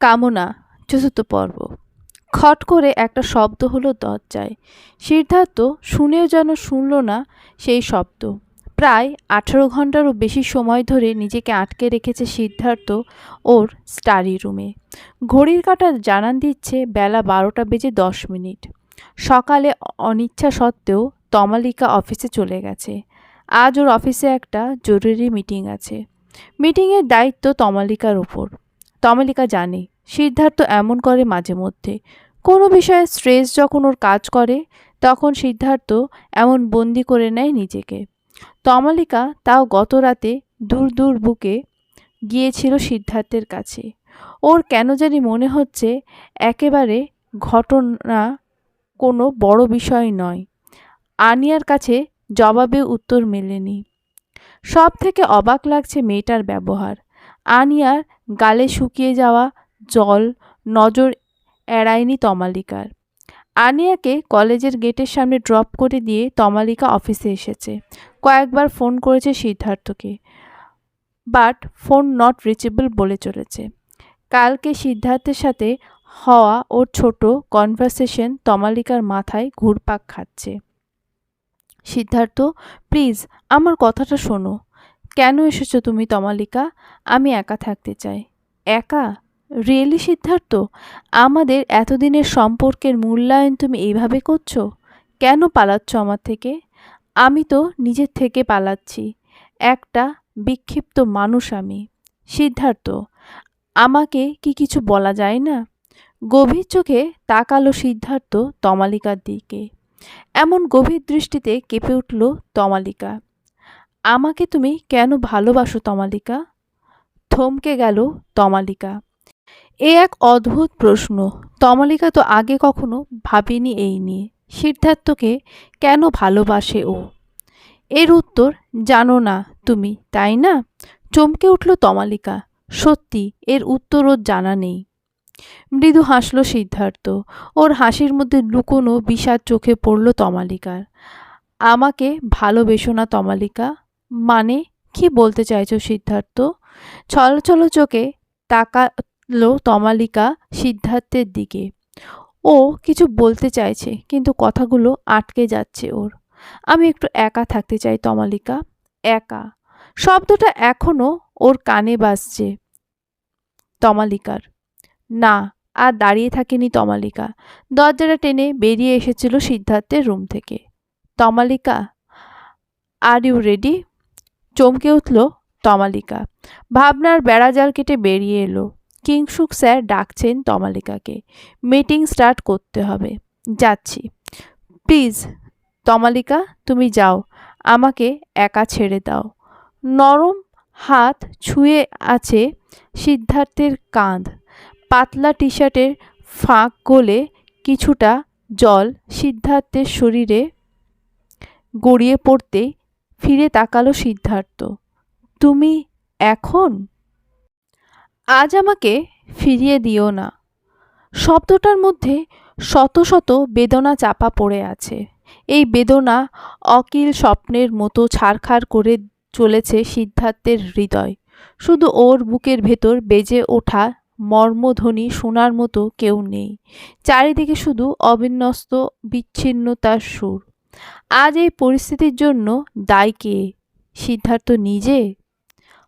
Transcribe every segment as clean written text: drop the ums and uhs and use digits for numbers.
কামনা চতুর্থ পর্ব। খট করে একটা শব্দ হলো দরজায়। সিদ্ধার্থ শুনেও যেন শুনল না সেই শব্দ। প্রায় 18 ঘন্টারও বেশি সময় ধরে নিজেকে আটকে রেখেছে সিদ্ধার্থ ওর স্টাডি রুমে। ঘড়ির কাঁটা জানান দিচ্ছে বেলা 12:10। সকালে অনিচ্ছা সত্ত্বেও তমালিকা অফিসে চলে গেছে। আজ ওর অফিসে একটা জরুরি মিটিং আছে। মিটিংয়ের দায়িত্ব তমালিকার ওপর। তমালিকা জানে সিদ্ধার্থ এমন করে মাঝে মধ্যে। কোনো বিষয়ে স্ট্রেস যখন ওর কাজ করে তখন সিদ্ধার্থ এমন বন্দি করে নেয় নিজেকে। তমালিকা তাও গত রাতে দূর দূর বুকে গিয়েছিল সিদ্ধার্থের কাছে। ওর কেন জানি মনে হচ্ছে একেবারে ঘটনা কোনো বড় বিষয় নয়। আনিয়ার কাছে জবাবে উত্তর মেলেনি। সব থেকে অবাক লাগছে মেয়েটার ব্যবহার। আনিয়ার গালে শুকিয়ে যাওয়া জল নজর এড়ায়নি তমালিকার। আনিয়াকে কলেজের গেটের সামনে ড্রপ করে দিয়ে তমালিকা অফিসে এসেছে। কয়েকবার ফোন করেছে সিদ্ধার্থকে, বাট ফোন নট রিচেবল বলে চলেছে। কালকে সিদ্ধার্থের সাথে হওয়া ওর ছোট কনভারসেশন তমালিকার মাথায় ঘুরপাক খাচ্ছে। সিদ্ধার্থ, প্লিজ আমার কথাটা শোনো। কেন এসেছো তুমি তমালিকা? আমি একা থাকতে চাই। একা? রিয়েলি সিদ্ধার্থ? আমাদের এতদিনের সম্পর্কের মূল্যায়ন তুমি এইভাবে করছো? কেন পালাচ্ছ আমার থেকে? আমি তো নিজের থেকে পালাচ্ছি। একটা বিক্ষিপ্ত মানুষ আমি। সিদ্ধার্থ, আমাকে কি কিছু বলা যায় না? গভীর চোখে তাকালো সিদ্ধার্থ তমালিকার দিকে। এমন গভীর দৃষ্টিতে কেঁপে উঠল তমালিকা। আমাকে তুমি কেন ভালোবাসো তমালিকা? থমকে গেল তমালিকা। এ এক অদ্ভুত প্রশ্ন। তমালিকা তো আগে কখনো ভাবেনি এই নিয়ে। সিদ্ধার্থকে কেন ভালোবাসে ও? এর উত্তর জানো না তুমি, তাই না? চমকে উঠল তমালিকা। সত্যি এর উত্তর ওর জানা নেই। মৃদু হাসল সিদ্ধার্থ। ওর হাসির মধ্যে লুকোনো বিষাদ চোখে পড়ল তমালিকার। আমাকে ভালোবেসো না তমালিকা? মানে কি বলতে চাইছো সিদ্ধার্থ? ছলছল চোখে তাকালো তমালিকা সিদ্ধার্থের দিকে। ও কিছু বলতে চাইছে কিন্তু কথাগুলো আটকে যাচ্ছে ওর। আমি একটু একা থাকতে চাই তমালিকা। একা শব্দটা এখনো ওর কানে বাজছে তমালিকার। না, আর দাঁড়িয়ে থাকেনি তমালিকা। দরজাটা টেনে বেরিয়ে এসেছিল সিদ্ধার্থের রুম থেকে। Tamalika, are you ready? চমকে উঠল তমালিকা। ভাবনার বেড়াজাল কেটে বেরিয়ে এলো। কিংসুক স্যার ডাকছেন তমালিকাকে। মিটিং স্টার্ট করতে হবে। যাচ্ছি। প্লিজ তমালিকা, তুমি যাও। আমাকে একা ছেড়ে দাও। নরম হাত ছুঁয়ে আছে সিদ্ধার্থের কাঁধ। পাতলা টি শার্টের ফাঁক গলে কিছুটা জল সিদ্ধার্থের শরীরে গড়িয়ে পড়তে ফিরে তাকালো সিদ্ধার্থ। তুমি এখন? আজ আমাকে ফিরিয়ে দিও না। শব্দটার মধ্যে শত শত বেদনা চাপা পড়ে আছে। এই বেদনা অকিল স্বপ্নের মতো ছারখার করে চলেছে সিদ্ধার্থের হৃদয়। শুধু ওর বুকের ভেতর বেজে ওঠা মর্মধ্বনি শোনার মতো কেউ নেই। চারিদিকে শুধু অবিন্যস্ত বিচ্ছিন্নতার সুর। আজ এই পরিস্থিতির জন্য দায়ী কে? সিদ্ধার্থ নিজে?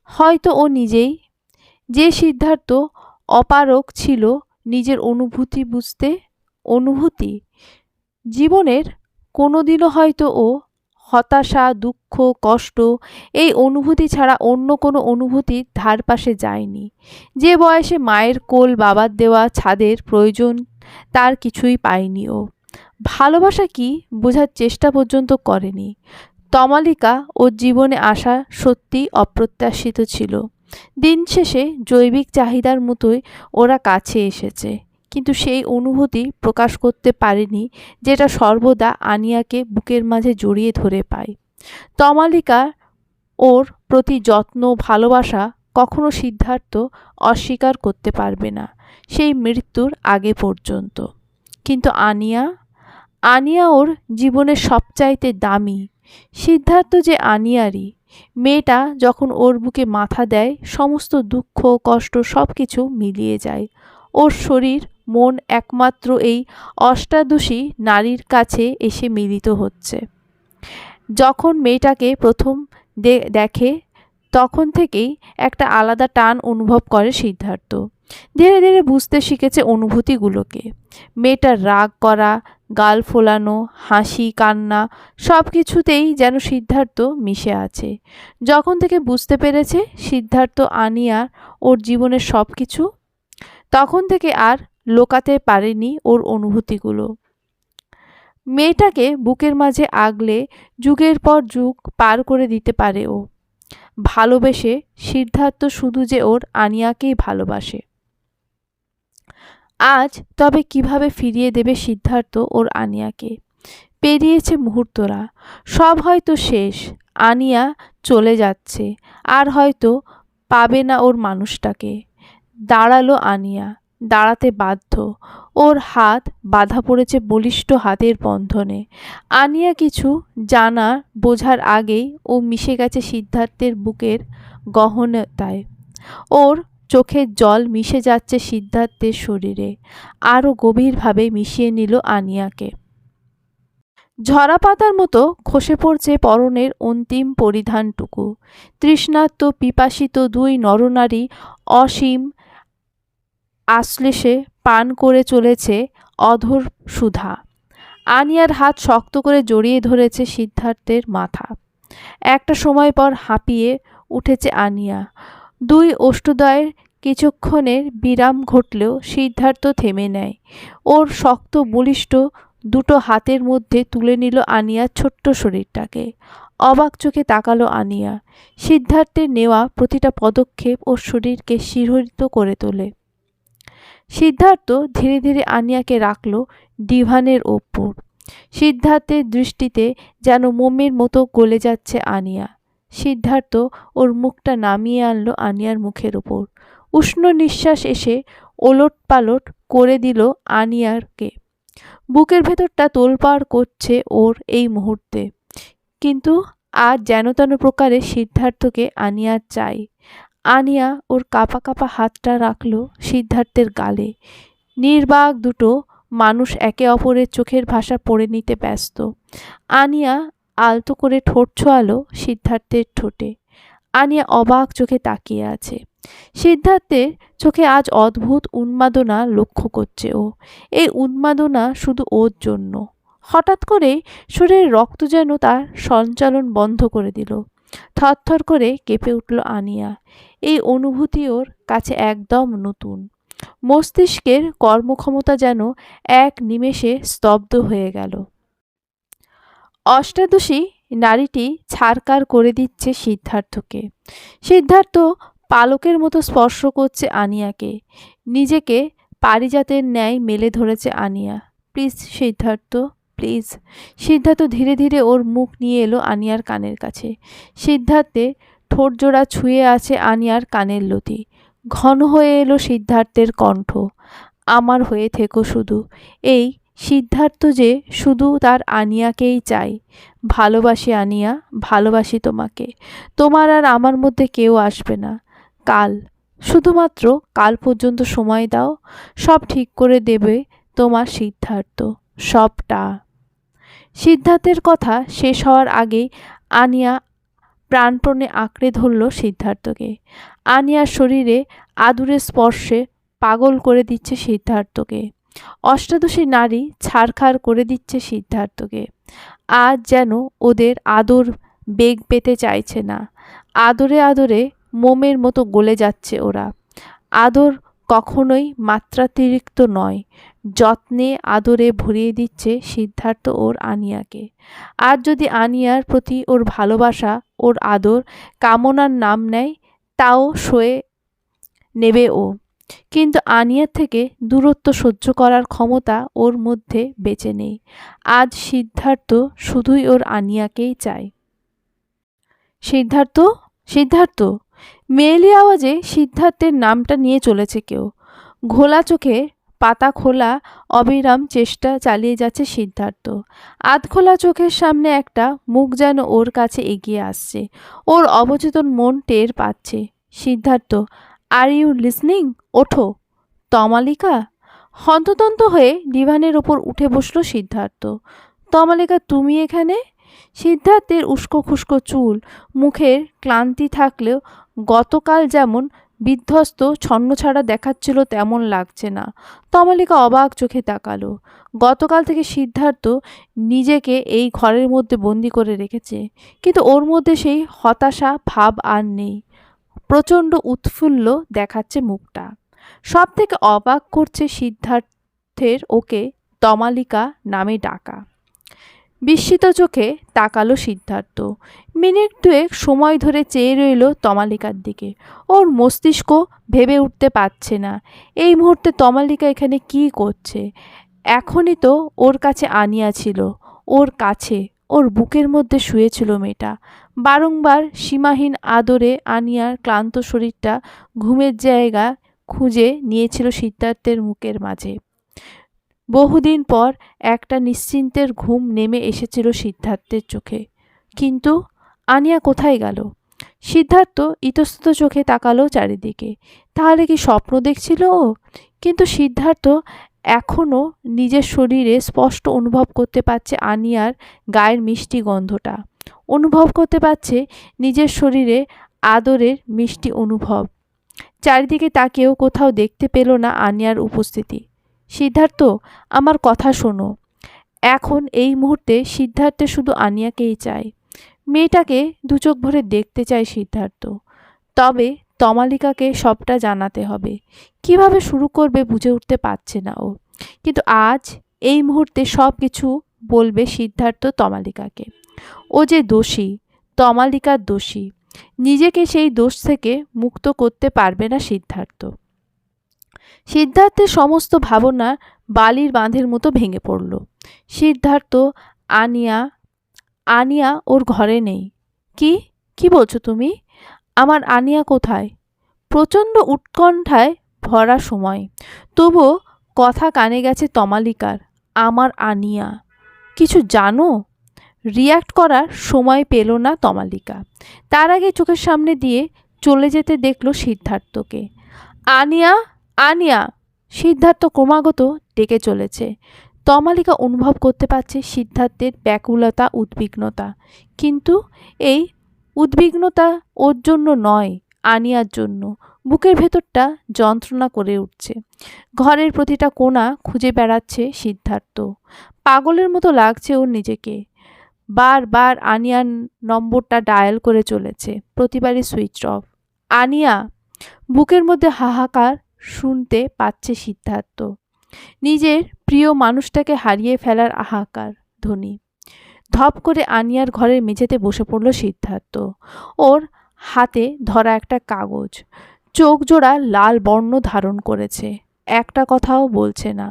হয়তো ও নিজেই। যে সিদ্ধার্থ অপারগ ছিল নিজের অনুভূতি বুঝতে। অনুভূতি জীবনের কোনোদিনও হয়তো ও হতাশা, দুঃখ, কষ্ট এই অনুভূতি ছাড়া অন্য কোনো অনুভূতির ধার পাশে যায়নি। যে বয়সে মায়ের কোল, বাবার দেওয়া ছাদের প্রয়োজন তার কিছুই পায়নি ও। ভালোবাসা কি বোঝার চেষ্টা পর্যন্ত করেনি। তমালিকা ওর জীবনে আসা সত্যিই অপ্রত্যাশিত ছিল। দিন শেষে জৈবিক চাহিদার মতোই ওরা কাছে এসেছে, কিন্তু সেই অনুভূতি প্রকাশ করতে পারেনি যেটা সর্বদা আনিয়াকে বুকের মাঝে জড়িয়ে ধরে পায়। তমালিকা ওর প্রতি যত্ন, ভালোবাসা কখনো সিদ্ধার্থ অস্বীকার করতে পারবে না, সেই মৃত্যুর আগে পর্যন্ত। কিন্তু আনিয়া ওর জীবনের সবচাইতে দামি। সিদ্ধার্থ যে আনিয়ারই। মেয়েটা যখন ওর বুকে মাথা দেয় সমস্ত দুঃখ, কষ্ট সব কিছু মিলিয়ে যায়। ওর শরীর মন একমাত্র এই অষ্টাদশী নারীর কাছে এসে মিলিত হচ্ছে। যখন মেয়েটাকে প্রথম দেখে তখন থেকেই একটা আলাদা টান অনুভব করে সিদ্ধার্থ। ধীরে ধীরে বুঝতে শিখেছে অনুভূতিগুলোকে। মেয়েটার রাগ করা, গাল ফোলানো, হাসি, কান্না সব কিছুতেই যেন সিদ্ধার্থ মিশে আছে। যখন থেকে বুঝতে পেরেছে সিদ্ধার্থ আনিয়ার ওর জীবনের সব কিছু, তখন থেকে আর লোকাতে পারেনি ওর অনুভূতিগুলো। মেয়েটাকে বুকের মাঝে আগলে যুগের পর যুগ পার করে দিতে পারে ও। ভালোবেসে সিদ্ধার্থ শুধু যে ওর আনিয়াকেই ভালোবাসে। আজ তবে কিভাবে ফিরিয়ে দেবে সিদ্ধার্থ ওর আনিয়াকে? পেরিয়েছে মুহূর্তরা, সব হয়তো শেষ। আনিয়া চলে যাচ্ছে, আর হয়তো পাবে না ওর মানুষটাকে। দাঁড়ালো আনিয়া, দাঁড়াতে বাধ্য। ওর হাত বাঁধা পড়েছে বলিষ্ঠ হাতের বন্ধনে। আনিয়া কিছু জানা বোঝার আগেই ও মিশে গেছে সিদ্ধার্থের বুকের গহনতায়। ওর চোখের জল মিশে যাচ্ছে সিদ্ধার্থের শরীরে, আরও গভীরভাবে মিশিয়ে নিল আনিয়াকে। ঝরা পাতার মতো খসে পড়ছে পরনের অন্তিম পরিধানটুকু। তৃষ্ণার্ত পিপাসিত দুই নরনারী অসীম আশ্লেষে পান করে চলেছে অধর সুধা। আনিয়ার হাত শক্ত করে জড়িয়ে ধরেছে সিদ্ধার্থের মাথা। একটা সময় পর হাঁপিয়ে উঠেছে আনিয়া। দুই ওষ্ঠদ্বয়ের কিছুক্ষণের বিরাম ঘটলেও সিদ্ধার্থ থেমে নেয়। ওর শক্ত বলিষ্ঠ দুটো হাতের মধ্যে তুলে নিল আনিয়ার ছোট্ট শরীরটাকে। অবাক চোখে তাকালো আনিয়া। সিদ্ধার্থের নেওয়া প্রতিটা পদক্ষেপ ওর শরীরকে শিহরিত করে তোলে। সিদ্ধার্থ ধীরে ধীরে আনিয়াকে রাখল ডিভানের ওপর। সিদ্ধার্থের দৃষ্টিতে যেন মোমের মতো গলে যাচ্ছে আনিয়া। সিদ্ধার্থ ওর মুখটা নামিয়ে আনলো আনিয়ার মুখের ওপর। উষ্ণ নিঃশ্বাস এসে ওলটপালট করে দিল আনিয়ারকে। বুকের ভেতরটা তোলপাড় করছে ওর এই মুহূর্তে। কিন্তু আজ যেন তেন প্রকারে সিদ্ধার্থকে আনিয়ার চাই। আনিয়া ওর কাঁপা কাঁপা হাতটা রাখল সিদ্ধার্থের গালে। নির্বাক দুটো মানুষ একে অপরের চোখের ভাষা পড়ে নিতে ব্যস্ত। আনিয়া আলতো করে ঠোঁট ছোঁয়ালো সিদ্ধার্থের ঠোঁটে। আনিয়া অবাক চোখে তাকিয়ে আছে। সিদ্ধার্থের চোখে আজ অদ্ভুত উন্মাদনা লক্ষ্য করছে ও। এই উন্মাদনা শুধু ওর জন্য। হঠাৎ করে শরীরের রক্ত যেন তার সঞ্চালন বন্ধ করে দিল। থরথর করে কেঁপে উঠল আনিয়া। এই অনুভূতি ওর কাছে একদম নতুন। মস্তিষ্কের কর্মক্ষমতা যেন এক নিমেষে স্তব্ধ হয়ে গেল। অষ্টাদশী নারীটি ছারকার করে দিচ্ছে সিদ্ধার্থকে। সিদ্ধার্থ পালকের মতো স্পর্শ করছে আনিয়াকে। নিজেকে পারিজাতের ন্যায় মেলে ধরেছে আনিয়া। Please Siddharth, please. সিদ্ধার্থ ধীরে ধীরে ওর মুখ নিয়ে এলো আনিয়ার কানের কাছে। সিদ্ধার্থের ঠোঁট জোড়া ছুঁয়ে আছে আনিয়ার কানের লতি। ঘন হয়ে এলো সিদ্ধার্থের কণ্ঠ। আমার হয়ে থেকো শুধু। এই সিদ্ধার্থ যে শুধু তার আনিয়াকেই চাই। ভালোবাসি আনিয়া, ভালোবাসি তোমাকে। তোমার আর আমার মধ্যে কেউ আসবে না। কাল, শুধুমাত্র কাল পর্যন্ত সময় দাও। সব ঠিক করে দেবে তোমার সিদ্ধার্থ, সবটা। সিদ্ধার্থের কথা শেষ হওয়ার আগেই আনিয়া প্রাণপণে আঁকড়ে ধরল সিদ্ধার্থকে। আনিয়ার শরীরে আদুরে স্পর্শে পাগল করে দিচ্ছে সিদ্ধার্থকে। অষ্টাদশী নারী ছারখার করে দিচ্ছে সিদ্ধার্থকে। আজ যেন ওদের আদর বেগ পেতে চাইছে না। আদরে আদরে মোমের মতো গলে যাচ্ছে ওরা। আদর কখনোই মাত্রাতিরিক্ত নয়। যত্নে আদরে ভরিয়ে দিচ্ছে সিদ্ধার্থ ওর আনিয়াকে। আর যদি আনিয়ার প্রতি ওর ভালোবাসা, ওর আদর কামনার নাম নেয়, তাও সয়ে নেবে ও। কিন্তু আনিয়ার থেকে দূরত্ব সহ্য করার ক্ষমতা ওর মধ্যে বেঁচে নেই। আজ সিদ্ধার্থ শুধুই ওর আনিয়াকেই চায়। সিদ্ধার্থ, সিদ্ধার্থ। মেয়েলি আওয়াজে সিদ্ধার্থের নামটা নিয়ে চলেছে কেউ। ঘোলা চোখে পাতা খোলা অবিরাম চেষ্টা চালিয়ে যাচ্ছে সিদ্ধার্থ। আধখোলা চোখের সামনে একটা মুখ যেন ওর কাছে এগিয়ে আসছে। ওর অবচেতন মন টের পাচ্ছে। Siddhartha, are you listening? ওঠো, তমালিকা? হন্তদন্ত হয়ে ডিভানের ওপর উঠে বসল সিদ্ধার্থ। তমালিকা, তুমি এখানে? সিদ্ধার্থের উস্কো খুস্কো চুল, মুখের ক্লান্তি থাকলেও গতকাল যেমন বিধ্বস্ত ছন্নছাড়া দেখাচ্ছিল তেমন লাগছে না। তমালিকা অবাক চোখে তাকালো। গতকাল থেকে সিদ্ধার্থ নিজেকে এই ঘরের মধ্যে বন্দি করে রেখেছে, কিন্তু ওর মধ্যে সেই হতাশা ভাব আর নেই। প্রচণ্ড উৎফুল্ল দেখাচ্ছে মুখটা। সব থেকে অবাক করছে সিদ্ধার্থের ওকে তমালিকা নামে ডাকা। বিস্মিত চোখে তাকালো সিদ্ধার্থ। মিনিট দুয়েক সময় ধরে চেয়ে রইল তমালিকার দিকে। ওর মস্তিষ্ক ভেবে উঠতে পারছে না এই মুহূর্তে তমালিকা এখানে কি করছে। এখনই তো ওর কাছে আনিয়া ছিল, ওর কাছে, ওর বুকের মধ্যে শুয়েছিল মেয়েটা। বারংবার সীমাহীন আদরে আনিয়ার ক্লান্ত শরীরটা ঘুমের জায়গা খুঁজে নিয়েছিল সিদ্ধার্থের মুখের মাঝে। বহুদিন পর একটা নিশ্চিন্তের ঘুম নেমে এসেছিল সিদ্ধার্থের চোখে। কিন্তু আনিয়া কোথায় গেল? সিদ্ধার্থ ইতস্তত চোখে তাকালো চারিদিকে। তাহলে কি স্বপ্ন দেখছিল ও? কিন্তু সিদ্ধার্থ এখনও নিজের শরীরে স্পষ্ট অনুভব করতে পারছে আনিয়ার গায়ের মিষ্টি গন্ধটা, অনুভব করতে পারছে নিজের শরীরে আদরের মিষ্টি অনুভব। চারিদিকে তাকেও কোথাও দেখতে পেল না আনিয়ার উপস্থিতি। সিদ্ধার্থ, আমার কথা শোনো। এখন এই মুহূর্তে সিদ্ধার্থে শুধু আনিয়াকেই চায়। মেয়েটাকে দু চোখ ভরে দেখতে চায় সিদ্ধার্থ। তবে তমালিকাকে সবটা জানাতে হবে। কিভাবে শুরু করবে বুঝে উঠতে পারছে না ও। কিন্তু আজ এই মুহূর্তে সব কিছু বলবে সিদ্ধার্থ তমালিকাকে। ও যে দোষী, তমালিকার দোষী। নিজেকে সেই দোষ থেকে মুক্ত করতে পারবে না সিদ্ধার্থ। সিদ্ধার্থের সমস্ত ভাবনা বালির বাঁধের মতো ভেঙে পড়ল। সিদ্ধার্থ, আনিয়া ওর ঘরে নেই। কি কি বলছো তুমি? আমার আনিয়া কোথায়? প্রচণ্ড উৎকণ্ঠায় ভরা সময়, তবুও কথা কানে গেছে তমালিকার। আমার আনিয়া। কিছু জানো? রিয়্যাক্ট করার সময় পেল না তমালিকা। তার আগে চোখের সামনে দিয়ে চলে যেতে দেখল সিদ্ধার্থকে। আনিয়া, আনিয়া! সিদ্ধার্থ ক্রমাগত ডেকে চলেছে। তমালিকা অনুভব করতে পারছে সিদ্ধার্থের ব্যাকুলতা, উদ্বিগ্নতা। কিন্তু এই উদ্বিগ্নতা ওর জন্য নয়, আনিয়ার জন্য। বুকের ভেতরটা যন্ত্রণা করে উঠছে। ঘরের প্রতিটা কোণা খুঁজে বেড়াচ্ছে সিদ্ধার্থ। পাগলের মতো লাগছে ওর নিজেকে। বারবার আনিয়ার নম্বরটা ডায়াল করে চলেছে, প্রতিবারই সুইচ অফ। আনিয়া! বুকের মধ্যে হাহাকার শুনতে পাচ্ছে সিদ্ধার্থ। নিজের প্রিয় মানুষটাকে হারিয়ে ফেলার হাহাকার ধ্বনি। ধপ করে আনিয়ার ঘরের মেঝেতে বসে পড়ল সিদ্ধার্থ। ওর হাতে ধরা একটা কাগজ। চোখ জোড়া লাল বর্ণ ধারণ করেছে। একটা কথাও বলছে না।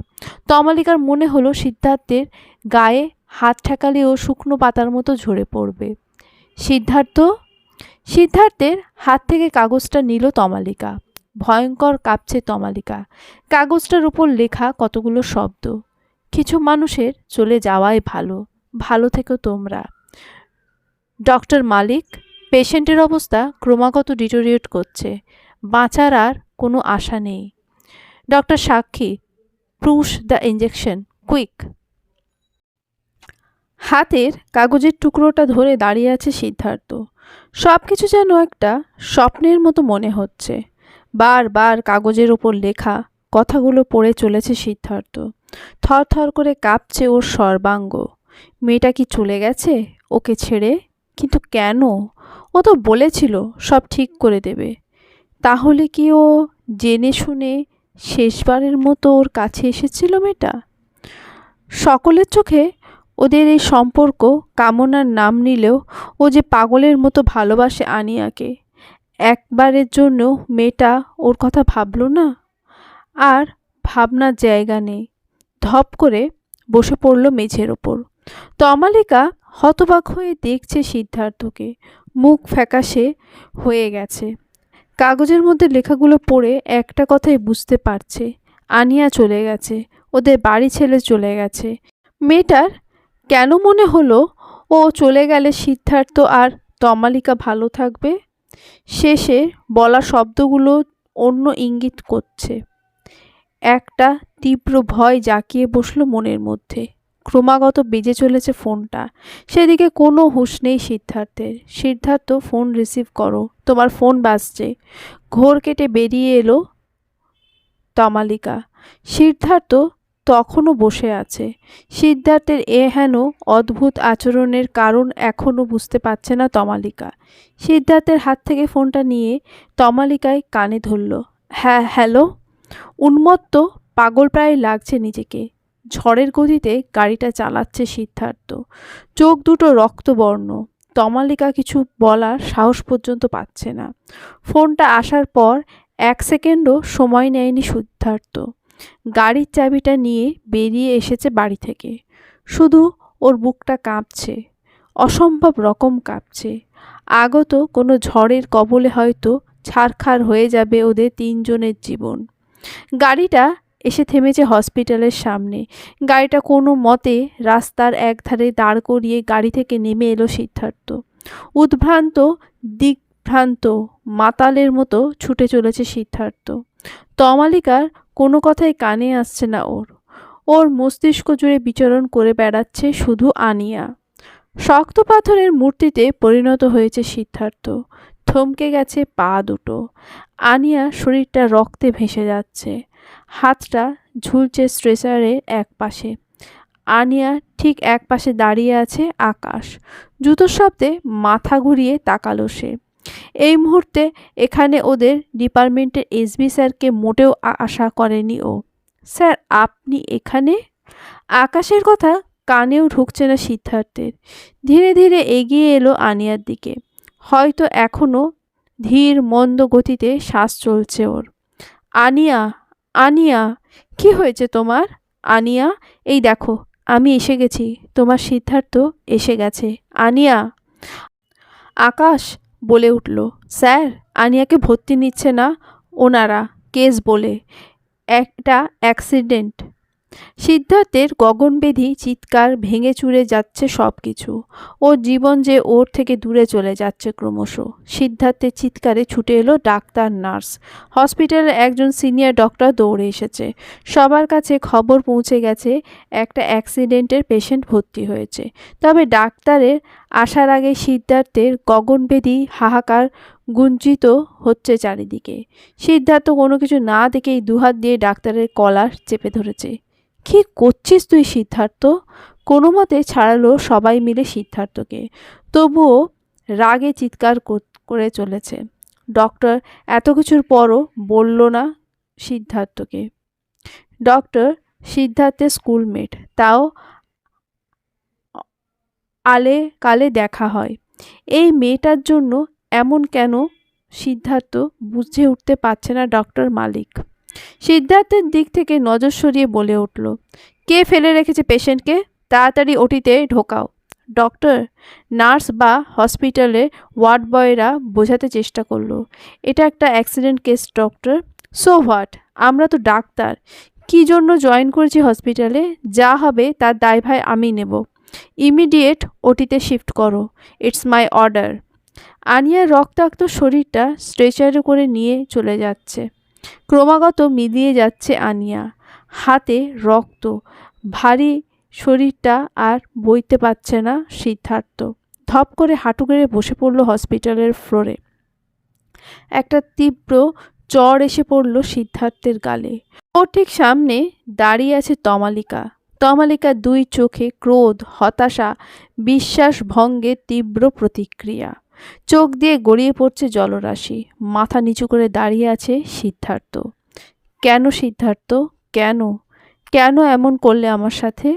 তমালিকার মনে হলো সিদ্ধার্থের গায়ে হাত ঠেকালেও শুকনো পাতার মতো ঝরে পড়বে। সিদ্ধার্থ! সিদ্ধার্থের হাত থেকে কাগজটা নিল তমালিকা। ভয়ঙ্কর কাঁপছে তমালিকা। কাগজটার উপর লেখা কতগুলো শব্দ। কিছু মানুষের চলে যাওয়াই ভালো, ভালো থেকো তোমরা। ডক্টর মালিক, পেশেন্টের অবস্থা ক্রমাগত ডিটোরিয়েট করছে, বাঁচার আর কোনো আশা নেই। ডক্টর সাক্ষী, পুশ দ্য ইঞ্জেকশন, কুইক। হাতের কাগজের টুকরোটা ধরে দাঁড়িয়ে আছে সিদ্ধার্থ। সব কিছু যেন একটা স্বপ্নের মতো মনে হচ্ছে। বারবার কাগজের ওপর লেখা কথাগুলো পড়ে চলেছে সিদ্ধার্থ। থরথর করে কাঁপছে ওর সর্বাঙ্গ। মেয়েটা কি চলে গেছে ওকে ছেড়ে? কিন্তু কেন? ও তো বলেছিল সব ঠিক করে দেবে। তাহলে কি ও জেনে শুনে শেষবারের মতো ওর কাছে এসেছিল মেয়েটা? সকলের চোখে ওদের এই সম্পর্ক কামনার নাম নিলেও ও যে পাগলের মতো ভালোবাসে আনিয়াকে। একবারের জন্য মেয়েটা ওর কথা ভাবল না? আর ভাবনার জায়গা নেই। ধপ করে বসে পড়ল মেঝের ওপর। তমালিকা হতবাক হয়ে দেখছে সিদ্ধার্থকে। মুখ ফ্যাকাশে হয়ে গেছে। কাগজের মধ্যে লেখাগুলো পড়ে একটা কথাই বুঝতে পারছে, আনিয়া চলে গেছে, ওদের বাড়ি ছেড়ে চলে গেছে। মেয়েটার কেন মনে হলো ও চলে গেলে সিদ্ধার্থ আর তমালিকা ভালো থাকবে? শেষে বলা শব্দগুলো অন্য ইঙ্গিত করছে। একটা তীব্র ভয় জাঁকিয়ে বসল মনের মধ্যে। ক্রমাগত বেজে চলেছে ফোনটা। সেদিকে কোনো হুঁশ নেই সিদ্ধার্থের। সিদ্ধার্থ, ফোন রিসিভ করো, তোমার ফোন বাজছে। ঘোর কেটে বেরিয়ে এলো তমালিকা। সিদ্ধার্থ তখনও বসে আছে। সিদ্ধার্থের হেন অদ্ভুত আচরণের কারণ এখনও বুঝতে পারছে না তমালিকা। সিদ্ধার্থের হাত থেকে ফোনটা নিয়ে তমালিকায় কানে ধরল। হ্যাঁ, হ্যালো। উন্মত্ত পাগলপ্রায় লাগছে নিজেকে। ঝড়ের গতিতে গাড়িটা চালাচ্ছে সিদ্ধার্থ। চোখ দুটো রক্তবর্ণ। তমালিকা কিছু বলার সাহস পর্যন্ত পাচ্ছে না। ফোনটা আসার পর 1 সেকেন্ডও সময় নেয়নি সিদ্ধার্থ। গাড়ির চাবিটা নিয়ে বেরিয়ে এসেছে বাড়ি থেকে। শুধু ওর বুকটা কাঁপছে, অসম্ভব রকম কাঁপছে। আগত কোনো ঝড়ের কবলে হয়তো ছারখার হয়ে যাবে ওদের 3 জনের জীবন। গাড়িটা এসে থেমেছে হসপিটালের সামনে। গাড়িটা কোনো মতে রাস্তার একধারে দাঁড় করিয়ে গাড়ি থেকে নেমে এলো সিদ্ধার্থ। উদ্ভ্রান্ত, দিগ্ভ্রান্ত, মাতালের মতো ছুটে চলেছে সিদ্ধার্থ। তমালিকার কোনো কথাই কানে আসছে না ওর। ওর মস্তিষ্ক জুড়ে বিচরণ করে বেড়াচ্ছে শুধু আনিয়া। শক্ত পাথরের মূর্তিতে পরিণত হয়েছে সিদ্ধার্থ। থমকে গেছে পা দুটো। আনিয়া শরীরটা রক্তে ভেসে যাচ্ছে। হাতটা ঝুলছে স্ট্রেচারের এক পাশে। আনিয়া ঠিক এক পাশে দাঁড়িয়ে আছে আকাশ। জুতোর শব্দে মাথা ঘুরিয়ে তাকালো সে। এই মুহূর্তে এখানে ওদের ডিপার্টমেন্টের এসবি স্যারকে মোটেও আশা করেনি ও। স্যার, আপনি এখানে? আকাশের কথা কানেও ঢুকছে না সিদ্ধার্থের। ধীরে ধীরে এগিয়ে এলো আনিয়ার দিকে। হয়তো এখনও ধীর মন্দ গতিতে শ্বাস চলছে ওর। আনিয়া, আনিয়া, কি হয়েছে তোমার? আনিয়া, এই দেখো, আমি এসে গেছি। তোমার সিদ্ধার্থ এসে গেছে। আনিয়া। আকাশ বলে উঠল, স্যার, আনিয়াকে ভর্তি নিচ্ছে না ওনারা, কেস বলে। একটা অ্যাক্সিডেন্ট। সিদ্ধার্থের গগনবেধী চিৎকার ভেঙে চুরে যাচ্ছে সব কিছু। ওর জীবন যে ওর থেকে দূরে চলে যাচ্ছে ক্রমশ। সিদ্ধার্থের চিৎকারে ছুটে এলো ডাক্তার, নার্স। হসপিটালের একজন সিনিয়র ডক্টর দৌড়ে এসেছে। সবার কাছে খবর পৌঁছে গেছে একটা অ্যাক্সিডেন্টের পেশেন্ট ভর্তি হয়েছে। তবে ডাক্তারের আসার আগে সিদ্ধার্থের গগনবেধী হাহাকার গুঞ্জিত হচ্ছে চারিদিকে। সিদ্ধার্থ কোনো কিছু না দেখেই দুহাত দিয়ে ডাক্তারের কলার চেপে ধরেছে। কি করছিস তুই সিদ্ধার্থ? কোনো মতে ছাড়ালো সবাই মিলে সিদ্ধার্থকে। তবুও রাগে চিৎকার করে চলেছে। ডক্টর এত কিছুর পরও বলল না সিদ্ধার্থকে। ডক্টর সিদ্ধার্থের স্কুলমেট, তাও আলে কালে দেখা হয়। এই মেয়েটার জন্য এমন কেন? সিদ্ধার্থ বুঝে উঠতে পারছে না ডক্টর মালিক। সিদ্ধার্থের দিক থেকে নজর সরিয়ে বলে উঠল, কে ফেলে রেখেছে পেশেন্টকে? তাড়াতাড়ি ওটিতে ঢোকাও। ডক্টর, নার্স বা হসপিটালের ওয়ার্ড বয়রা বোঝাতে চেষ্টা করলো, এটা একটা accident case doctor. So what, আমরা তো ডাক্তার। কী জন্য জয়েন করেছি হসপিটালে? যা হবে তার দায়ভার আমি নেব। ইমিডিয়েট ওটিতে শিফট করো। It's my order. আনিয়ার রক্তাক্ত শরীরটা স্ট্রেচারে করে নিয়ে চলে যাচ্ছে। ক্রমাগত মিলিয়ে যাচ্ছে আনিয়া। হাতে রক্ত, ভারী শরীরটা আর বইতে পারছে না সিদ্ধার্থ। ধপ করে হাঁটু গেড়ে বসে পড়ল হসপিটালের ফ্লোরে। একটা তীব্র চড় এসে পড়ল সিদ্ধার্থের গালে। ওর ঠিক সামনে দাঁড়িয়ে আছে তমালিকা। তমালিকার 2 চোখে ক্রোধ, হতাশা, বিশ্বাস ভঙ্গের তীব্র প্রতিক্রিয়া। চোখ দিয়ে গড়িয়ে পড়ছে জলরাশি। মাথা নিচু করে দাঁড়িয়ে আছে সিদ্ধার্থ। কেন সিদ্ধার্থ? কেন? কেন এমন করলে আমার সাথে?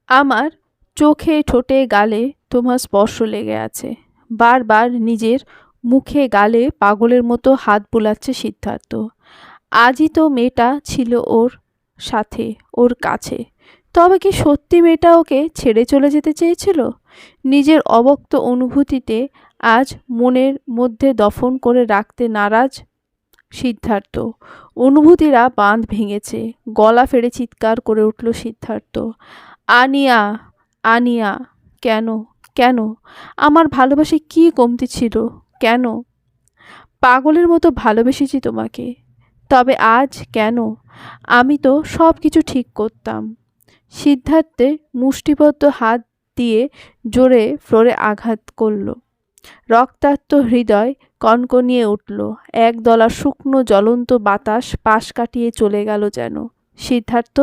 আমার চোখে, ঠোঁটে, গালে তোমার স্পর্শ লেগে আছে। বারবার নিজের মুখে গালে পাগলের মতো হাত বুলাচ্ছে সিদ্ধার্থ। আজই তো মেয়েটা ছিল ওর সাথে, ওর কাছে। তবে কি সত্যি মেয়েটা ওকে ছেড়ে চলে যেতে চেয়েছিল? নিজের অব্যক্ত অনুভূতিতে আজ মনের মধ্যে দফন করে রাখতে নারাজ সিদ্ধার্থ। অনুভূতিরা বাঁধ ভেঙেছে। গলা ফেড়ে চিৎকার করে উঠল সিদ্ধার্থ, আনিয়া, আনিয়া। কেন? কেন? আমার ভালোবাসে কি কমতি ছিল? কেন? পাগলের মতো ভালোবেসেছি তোমাকে। তবে আজ কেন? আমি তো সব কিছু ঠিক করতাম। সিদ্ধার্থের মুষ্টিবদ্ধ হাত দিয়ে জোরে ফ্লোরে আঘাত করল। রক্তাক্ত হৃদয় কনকনিয়ে উঠল। একদলা শুকনো জ্বলন্ত বাতাস পাশ কাটিয়ে চলে গেল যেন। সিদ্ধার্থ,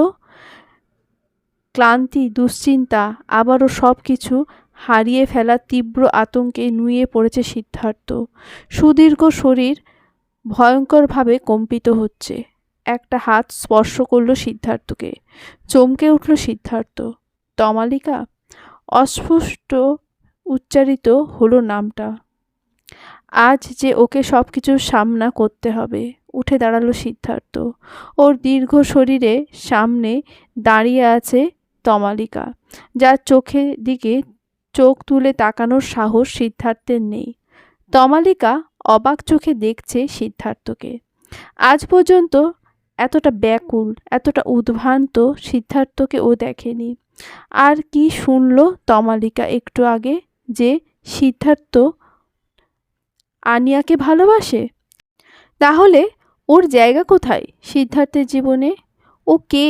ক্লান্তি, দুশ্চিন্তা, আবারও সব কিছু হারিয়ে ফেলার তীব্র আতঙ্কে নুয়ে পড়েছে সিদ্ধার্থ। সুদীর্ঘ শরীর ভয়ঙ্করভাবে কম্পিত হচ্ছে। একটা হাত স্পর্শ করল সিদ্ধার্থকে। চমকে উঠল সিদ্ধার্থ। তমালিকা। অস্পষ্ট উচ্চারিত হলো নামটা। আজ যে ওকে সব কিছুর সামনা করতে হবে। উঠে দাঁড়ালো সিদ্ধার্থ। ওর দীর্ঘ শরীরে সামনে দাঁড়িয়ে আছে তমালিকা, যার চোখের দিকে চোখ তুলে তাকানোর সাহস সিদ্ধার্থের নেই। তমালিকা অবাক চোখে দেখছে সিদ্ধার্থকে। আজ পর্যন্ত এতটা ব্যাকুল, এতটা উদ্ভ্রান্ত সিদ্ধার্থকে ও দেখেনি। আর কি শুনল তমালিকা একটু আগে? যে সিদ্ধার্থ আনিয়াকে ভালোবাসে। তাহলে ওর জায়গা কোথায় সিদ্ধার্থের জীবনে? ও কে?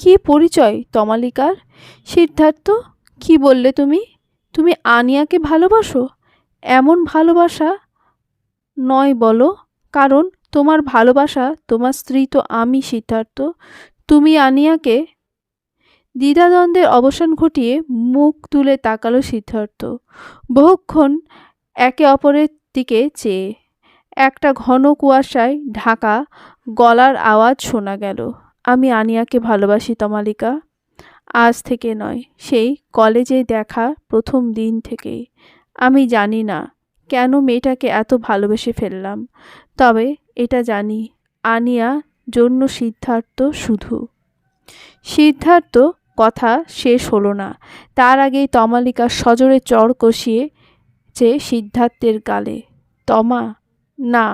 কি পরিচয় তমালিকার? সিদ্ধার্থ, কি বললে তুমি? তুমি আনিয়াকে ভালোবাসো? এমন ভালোবাসা নয় বলো, কারণ তোমার ভালোবাসা, তোমার স্ত্রী তো আমি সিদ্ধার্থ। তুমি আনিয়াকে। দ্বিধাদ্বন্দ্বের অবসান ঘটিয়ে মুখ তুলে তাকালো সিদ্ধার্থ। বহুক্ষণ একে অপরের দিকে চেয়ে। একটা ঘন কুয়াশায় ঢাকা গলার আওয়াজ শোনা গেল। আমি আনিয়াকে ভালোবাসি তমালিকা। আজ থেকে নয়, সেই কলেজে দেখা প্রথম দিন থেকেই। আমি জানি না কেন মেয়েটাকে এত ভালোবেসে ফেললাম, তবে এটা জানি, আনিয়া জন্য সিদ্ধার্থ শুধু। সিদ্ধার্থ কথা শেষ হলো না, তার আগেই তমালিকা সজোরে চড় কষিয়েছে সিদ্ধার্থের গালে। তমা, না।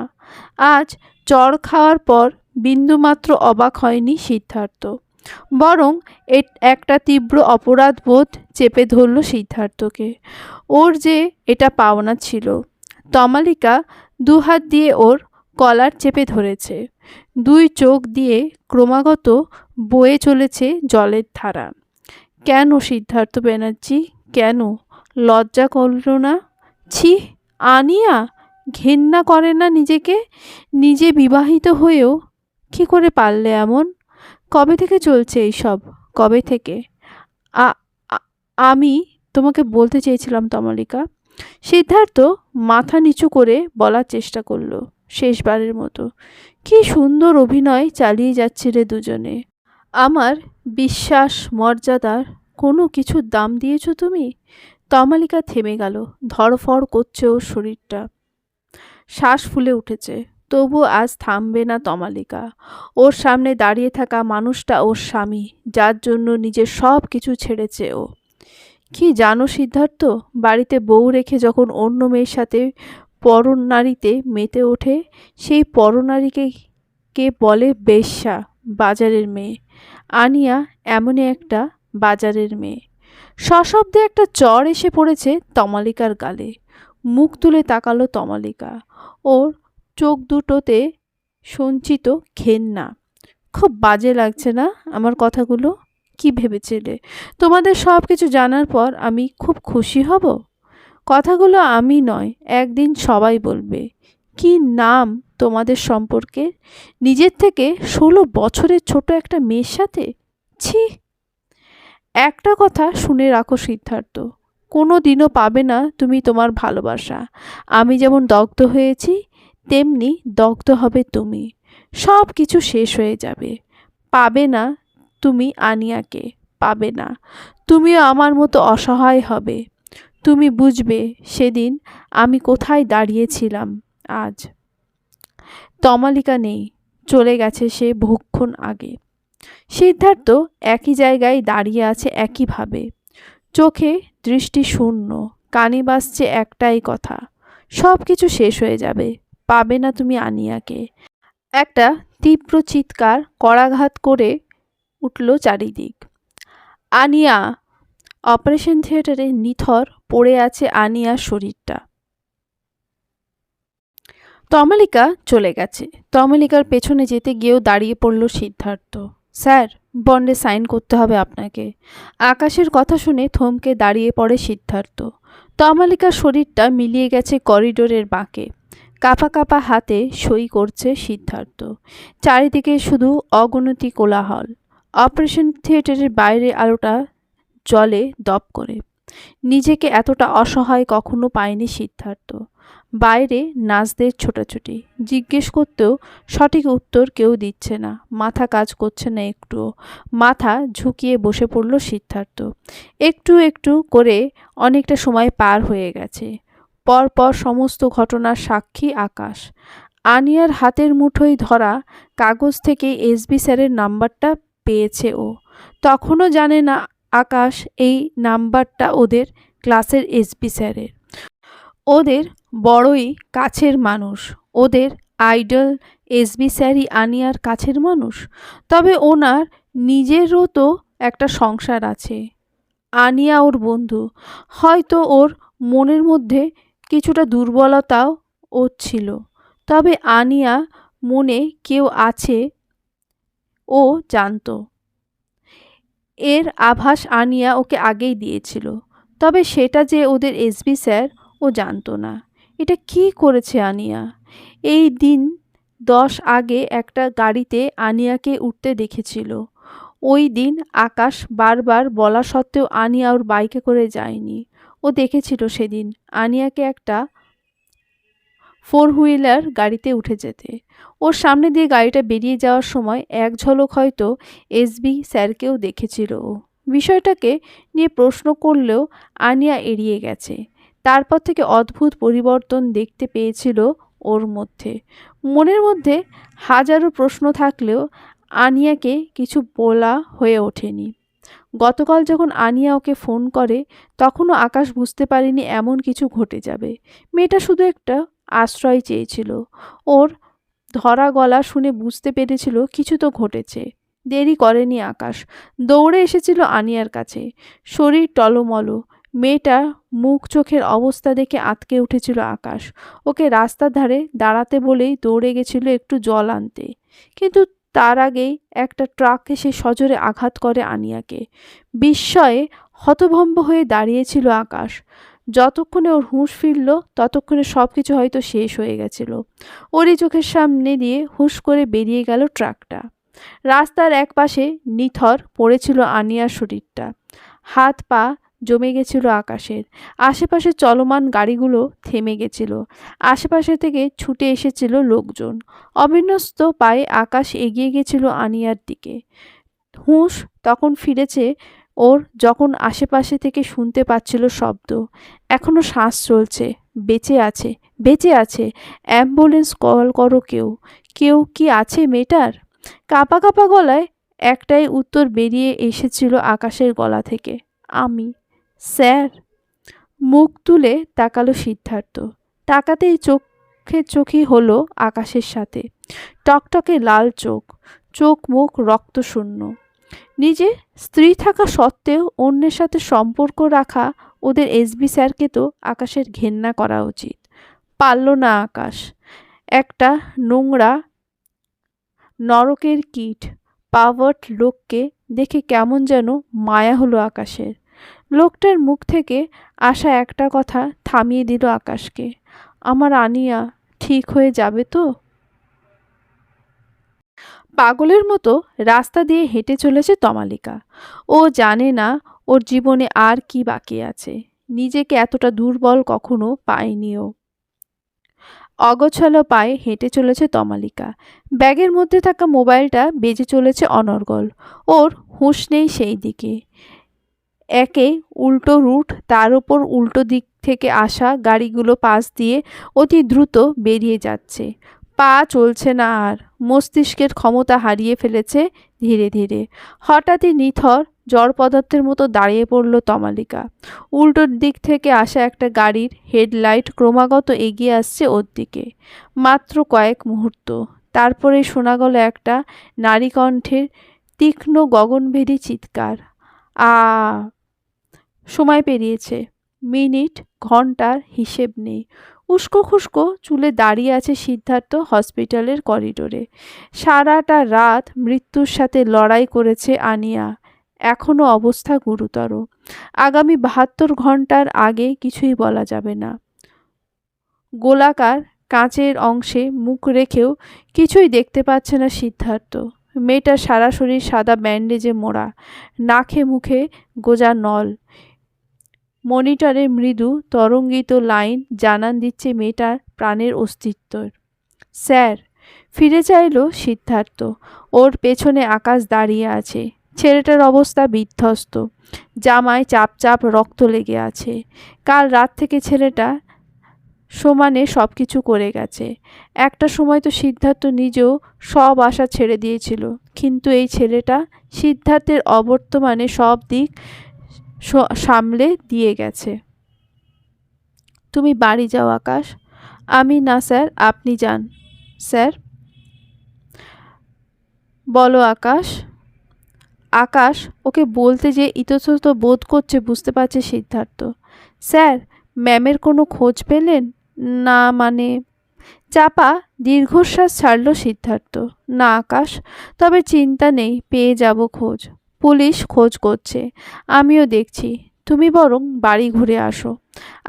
আজ চড় খাওয়ার পর বিন্দুমাত্র অবাক হয়নি সিদ্ধার্থ, বরং একটা তীব্র অপরাধ বোধ চেপে ধরল সিদ্ধার্থকে। ওর যে এটা পাওনা ছিল। তমালিকা দুহাত দিয়ে ওর কলার চেপে ধরেছে। দুই চোখ দিয়ে ক্রমাগত বয়ে চলেছে জলের ধারা। কেন সিদ্ধার্থ ব্যানার্জি, কেন? লজ্জা করল না? ছি, আনিয়া ঘেন্না করে না নিজেকে? নিজে বিবাহিত হয়েও কি করে পারলে এমন? কবে থেকে চলছে এইসব? কবে থেকে? আমি তোমাকে বলতে চেয়েছিলাম তমালিকা। সিদ্ধার্থ মাথা নিচু করে বলার চেষ্টা করলো শেষবারের মতো। কি সুন্দর অভিনয় চালিয়ে যাচ্ছে রে দুজনে। আমার বিশ্বাস, মর্যাদার কোনো কিছুর দাম দিয়েছ তুমি? তমালিকা থেমে গেল। ধড়ফড় করছে ওর শরীরটা, শ্বাস ফুলে উঠেছে। তবু আজ থামবে না তমালিকা। ওর সামনে দাঁড়িয়ে থাকা মানুষটা ওর স্বামী, যার জন্য নিজের সব কিছু ছেড়েছে ও। কি জানো সিদ্ধার্থ, বাড়িতে বউ রেখে যখন অন্য মেয়ের সাথে পরনারীতে মেতে ওঠে, সেই পরনারীকে কে বলে বেশ্যা, বাজারের মেয়ে। আনিয়া এমনই একটা বাজারের মেয়ে। সশব্দে একটা চড় এসে পড়েছে তমালিকার গালে। মুখ তুলে তাকালো তমালিকা। ওর চোখ দুটোতে সঞ্চিত ঘেন্না। খুব বাজে লাগছে না আমার কথাগুলো? কি ভেবেছিলে তোমাদের সব কিছু জানার পর আমি খুব খুশি হব? কথাগুলো আমি নয়, একদিন সবাই বলবে। কি নাম তোমাদের সম্পর্কে? নিজের থেকে 16 বছরের ছোট একটা মেয়ের সাথে? ছি। একটা কথা শুনে রাখো সিদ্ধার্থ, কোনো দিনও পাবে না তুমি তোমার ভালোবাসা। আমি যেমন দগ্ধ হয়েছি, তেমনি দগ্ধ হবে তুমি। সব কিছু শেষ হয়ে যাবে। পাবে না তুমি আনিয়াকে, পাবে না। তুমিও আমার মতো অসহায় হবে। তুমি বুঝবে সেদিন আমি কোথায় দাঁড়িয়েছিলাম। আজ তমালিকা নেই, চলে গেছে সে বহুক্ষণ আগে। সিদ্ধার্থ একই জায়গায় দাঁড়িয়ে আছে একইভাবে, চোখে দৃষ্টি শূন্য, কানে বাজছে একটাই কথা, সব কিছু শেষ হয়ে যাবে, পাবে না তুমি আনিয়াকে। একটা তীব্র চিৎকার করাঘাত করে উঠল চারিদিক। আনিয়া! অপারেশন থিয়েটারে নিথর পড়ে আছে আনিয়ার শরীরটা। তমালিকা চলে গেছে। তমালিকার পেছনে যেতে গিয়েও দাঁড়িয়ে পড়ল সিদ্ধার্থ। স্যার, বন্ডে সাইন করতে হবে আপনাকে। আকাশের কথা শুনে থমকে দাঁড়িয়ে পড়ে সিদ্ধার্থ। তমালিকার শরীরটা মিলিয়ে গেছে করিডোরের বাঁকে। কাঁপা কাঁপা হাতে সই করছে সিদ্ধার্থ। চারিদিকে শুধু অগণতি কোলাহল। অপারেশন থিয়েটারের বাইরে আলোটা জলে দপ করে। নিজেকে এতটা অসহায় কখনো পায়নি সিদ্ধার্থ। বাইরে নার্সদের ছোটাছুটি, জিজ্ঞেস করতেও সঠিক উত্তর কেউ দিচ্ছে না। মাথা কাজ করছে না একটুও। মাথা ঝুঁকিয়ে বসে পড়ল সিদ্ধার্থ। একটু একটু করে অনেকটা সময় পার হয়ে গেছে। পরপর সমস্ত ঘটনার সাক্ষী আকাশ। আনিয়ার হাতের মুঠোয় ধরা কাগজ থেকে এসবি স্যারের নাম্বারটা পেয়েছে ও। তখনও জানে না আকাশ এই নাম্বারটা ওদের ক্লাসের এসবি স্যারের। ওদের বড়ই কাছের মানুষ। ওদের আইডল এসবি স্যারই আনিয়ার কাছের মানুষ। তবে ওনার নিজেরও তো একটা সংসার আছে। আনিয়া ওর বন্ধু। হয়তো ওর মনের মধ্যে কিছুটা দুর্বলতাও ওর ছিল। তবে আনিয়া মনে কেউ আছে ও জানতো। এর আভাস আনিয়া ওকে আগেই দিয়েছিল। তবে সেটা যে ওদের এসবি স্যার ও জানতো না। এটা কি করেছে আনিয়া? এই দিন 10 আগে একটা গাড়িতে আনিয়াকে উঠতে দেখেছিল। ওই দিন আকাশ বারবার বলা সত্ত্বেও আনিয়া ওর বাইকে করে যায়নি। ও দেখেছিল সেদিন আনিয়াকে একটা 4 হুইলার গাড়িতে উঠে যেতে। ওর সামনে দিয়ে গাড়িটা বেরিয়ে যাওয়ার সময় এক ঝলক হয়তো এসবি স্যারকেও দেখেছিল ও। বিষয়টাকে নিয়ে প্রশ্ন করলেও আনিয়া এড়িয়ে গেছে। তারপর থেকে অদ্ভুত পরিবর্তন দেখতে পেয়েছিল ওর মধ্যে। মনের মধ্যে হাজারো প্রশ্ন থাকলেও আনিয়াকে কিছু বলা হয়ে ওঠেনি। গতকাল যখন আনিয়া ওকে ফোন করে তখনও আকাশ বুঝতে পারেনি এমন কিছু ঘটে যাবে। মেয়েটা শুধু একটা আশ্রয় চেয়েছিল। ওর ধরা গলা শুনে বুঝতে পেরেছিল কিছু তো ঘটেছে। দেরি করেনি আকাশ। দৌড়ে এসেছিল আনিয়ার কাছে। শরীর টলমল। মেয়েটার মুখ চোখের অবস্থা দেখে আঁতকে উঠেছিল আকাশ। ওকে রাস্তার ধারে দাঁড়াতে বলেই দৌড়ে গেছিল একটু জল আনতে। কিন্তু তার আগেই একটা ট্রাক এসে সজোরে আঘাত করে আনিয়াকে। বিস্ময়ে হতভম্ব হয়ে দাঁড়িয়েছিল আকাশ। যতক্ষণে ওর হুঁশ ফিরল ততক্ষণে সব কিছু হয়তো শেষ হয়ে গেছিল। ওরই চোখের সামনে দিয়ে হুশ করে বেরিয়ে গেল ট্রাকটা। রাস্তার একপাশে নিথর পড়েছিল আনিয়ার শরীরটা। হাত পা জমে গেছিল আকাশের। আশেপাশে চলমান গাড়িগুলো থেমে গেছিল। আশেপাশে থেকে ছুটে এসেছিল লোকজন। অবিন্যস্ত পায়ে আকাশ এগিয়ে গেছিল আনিয়ার দিকে। হুঁশ তখন ফিরেছে ওর যখন আশেপাশে থেকে শুনতে পাচ্ছিল শব্দ। এখনো শ্বাস চলছে। বেঁচে আছে, বেঁচে আছে। অ্যাম্বুলেন্স কল করো কেউ। কেউ কি আছে মেয়েটার? কাঁপা কাঁপা গলায় একটাই উত্তর বেরিয়ে এসেছিল আকাশের গলা থেকে, আমি। স্যার। মুখ তুলে তাকালো সিদ্ধার্থ। তাকাতেই চোখে চোখই হলো আকাশের সাথে। টকটকে লাল চোখ, চোখ মুখ রক্তশূন্য। নিজে স্ত্রী থাকা সত্ত্বেও অন্যের সাথে সম্পর্ক রাখা ওদের এসবি স্যারকে তো আকাশের ঘেন্না করা উচিত। পারল না আকাশ। একটা নোংরা নরকের কীট পাওয়ার্ড লোককে দেখে কেমন যেন মায়া হলো আকাশের। লোকটার মুখ থেকে আসা একটা কথা থামিয়ে দিল আকাশকে। আমার আনিয়া ঠিক হয়ে যাবে তো? পাগলের মতো রাস্তা দিয়ে হেঁটে চলেছে তমালিকা। ও জানে না ওর জীবনে আর কি বাকি আছে। নিজেকে এতটা দুর্বল কখনো পায়নি ও। অগোছালো পায়ে হেঁটে চলেছে তমালিকা। ব্যাগের মধ্যে থাকা মোবাইলটা বেজে চলেছে অনর্গল। ওর হুঁশ নেই সেই দিকে। একে উল্টো রুট, তার উপর উল্টো দিক থেকে আসা গাড়িগুলো পাশ দিয়ে অতি দ্রুত বেরিয়ে যাচ্ছে। পা চলছে না আর। মস্তিষ্কের ক্ষমতা হারিয়ে ফেলেছে ধীরে ধীরে। হঠাৎই নিথর জড় পদার্থের মতো দাঁড়িয়ে পড়ল তমালিকা। উল্টোর দিক থেকে আসা একটা গাড়ির হেডলাইট ক্রমাগত এগিয়ে আসছে ওর দিকে। মাত্র কয়েক মুহূর্ত। তারপরে শোনা গেল একটা নারী কণ্ঠের তীক্ষ্ণ গগনভেদী চিৎকার, আ। সময় পেরিয়েছে। মিনিট ঘন্টার হিসেব নেই। উস্কো খুস্কো চুলে দাঁড়িয়ে আছে সিদ্ধার্থ হসপিটালের করিডোরে। সারাটা রাত মৃত্যুর সাথে লড়াই করেছে আনিয়া, এখনও অবস্থা গুরুতর। আগামী ৭২ ঘন্টার আগে কিছুই বলা যাবে না। গোলাকার কাঁচের অংশে মুখ রেখেও কিছুই দেখতে পাচ্ছে না সিদ্ধার্থ। মেয়েটার সারা শরীর সাদা ব্যান্ডেজে মোড়া, নাকে মুখে গোজা নল। মনিটরে মৃদু তরঙ্গিত লাইন জানান দিচ্ছে মেয়েটার প্রাণের অস্তিত্বের। স্যার, ফিরে চাইল সিদ্ধার্থ। ওর পেছনে আকাশ দাঁড়িয়ে আছে। ছেলেটার অবস্থা বিধ্বস্ত, জামায় চাপ চাপ রক্ত লেগে আছে। কাল রাত থেকে ছেলেটা সমানে সব কিছু করে গেছে। একটা সময় তো সিদ্ধার্থ নিজেও সব আশা ছেড়ে দিয়েছিল, কিন্তু এই ছেলেটা সিদ্ধার্থের অবর্তমানে সব দিক সামলে দিয়ে গেছে। তুমি বাড়ি যাও আকাশ। আমি না স্যার, আপনি যান। স্যার। বলো আকাশ। আকাশ ওকে বলতে যে ইতস্তত বোধ করছে বুঝতে পারছে সিদ্ধার্থ। স্যার, ম্যামের কোনো খোঁজ পেলেন? না মানে। চাপা দীর্ঘশ্বাস ছাড়ল সিদ্ধার্থ। না আকাশ, তবে চিন্তা নেই, পেয়ে যাব খোঁজ। পুলিশ খোঁজ করছে, আমিও দেখছি। তুমি বরং বাড়ি ঘুরে আসো।